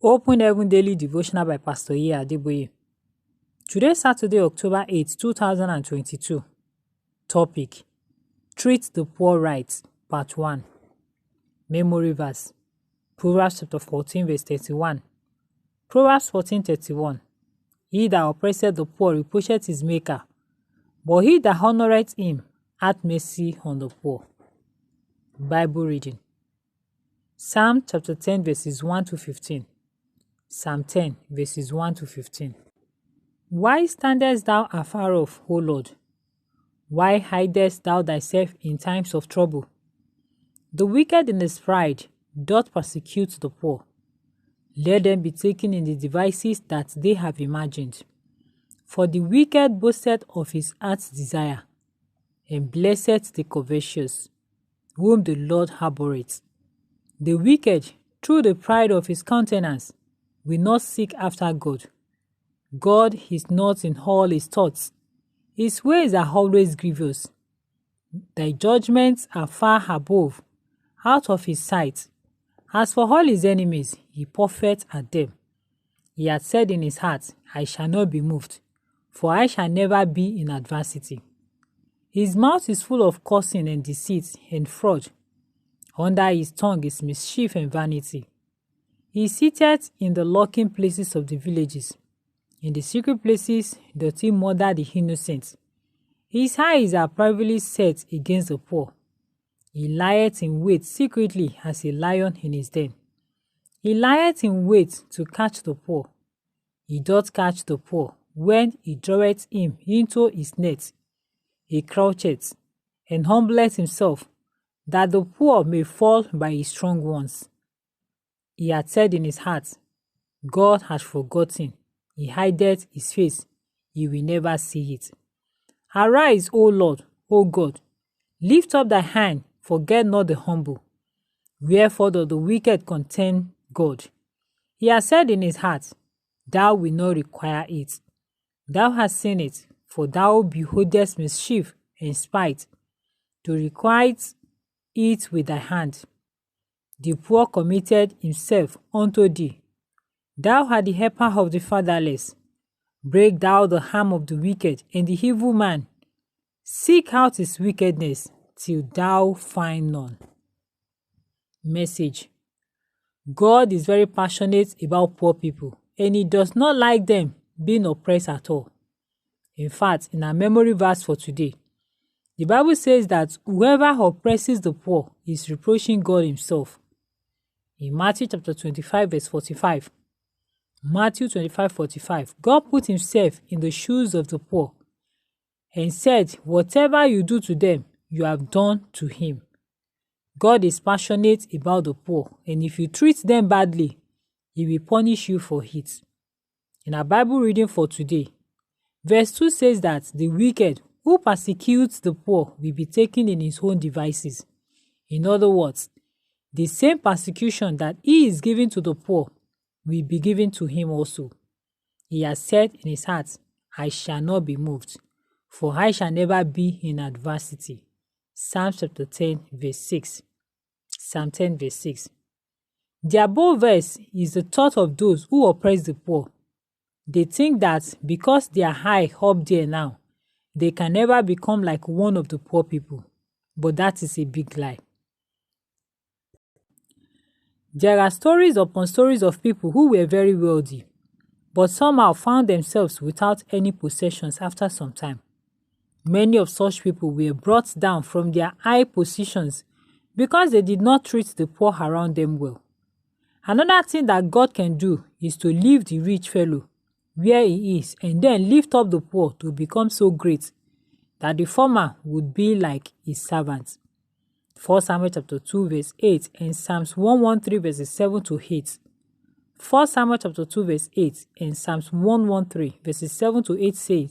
Open Heaven Daily Devotional by Pastor Adebayo. Today, Saturday, October 8, 2022. Topic: Treat the Poor Right, Part 1. Memory Verse: Proverbs chapter 14, verse 31. Proverbs 14:31. He that oppresseth the poor reproacheth his maker, but he that honoureth him hath mercy on the poor. Bible reading: Psalm chapter 10, verses 1 to 15. Psalm 10, verses 1 to 15. Why standest thou afar off, O Lord? Why hidest thou thyself in times of trouble? The wicked in his pride doth persecute the poor. Let them be taken in the devices that they have imagined. For the wicked boasteth of his heart's desire, and blesseth the covetous, whom the Lord abhorreth. The wicked, through the pride of his countenance, will not seek after God. God is not in all his thoughts. His ways are always grievous. Thy judgments are far above, out of his sight. As for all his enemies, he puffeth at them. He hath said in his heart, I shall not be moved, for I shall never be in adversity. His mouth is full of cursing and deceit and fraud. Under his tongue is mischief and vanity. He sitteth in the lurking places of the villages. In the secret places doth he murder the innocent. His eyes are privately set against the poor. He lieth in wait secretly as a lion in his den. He lieth in wait to catch the poor. He doth catch the poor when he draweth him into his net. He croucheth and humbleth himself, that the poor may fall by his strong ones. He had said in his heart, God hath forgotten. He hideth his face. He will never see it. Arise, O Lord, O God. Lift up thy hand. Forget not the humble. Wherefore doth the wicked contemn God? He has said in his heart, thou wilt not require it. Thou hast seen it, for thou beholdest mischief and spite, to requite it with thy hand. The poor committed himself unto thee. Thou art the helper of the fatherless. Break thou the arm of the wicked and the evil man. Seek out his wickedness till thou find none. Message: God is very passionate about poor people, and he does not like them being oppressed at all. In fact, in our memory verse for today, the Bible says that whoever oppresses the poor is reproaching God himself. In Matthew chapter 25, verse 45, Matthew 25:45, God put himself in the shoes of the poor and said, whatever you do to them, you have done to him. God is passionate about the poor, and if you treat them badly, he will punish you for it. In our Bible reading for today, verse 2 says that the wicked who persecutes the poor will be taken in his own devices. In other words, the same persecution that he is giving to the poor will be given to him also. He has said in his heart, I shall not be moved, for I shall never be in adversity. Psalm chapter 10, verse 6. Psalm 10, verse 6. The above verse is the thought of those who oppress the poor. They think that because they are high up there now, they can never become like one of the poor people. But that is a big lie. There are stories upon stories of people who were very wealthy, but somehow found themselves without any possessions after some time. Many of such people were brought down from their high positions because they did not treat the poor around them well. Another thing that God can do is to leave the rich fellow where he is and then lift up the poor to become so great that the former would be like his servant. 1 Samuel chapter 2 verse 8 and Psalms 113 verses 7 to 8. 1 Samuel chapter 2 verse 8 and Psalms 113 verses 7 to 8 say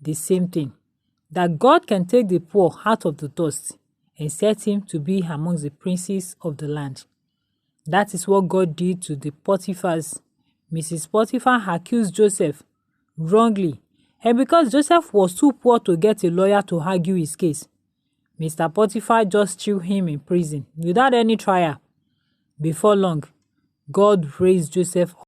the same thing, that God can take the poor out of the dust and set him to be amongst the princes of the land. That is what God did to the Potiphar's. Mrs. Potiphar accused Joseph wrongly, and because Joseph was too poor to get a lawyer to argue his case, Mr. Potiphar just threw him in prison without any trial. Before long, God raised Joseph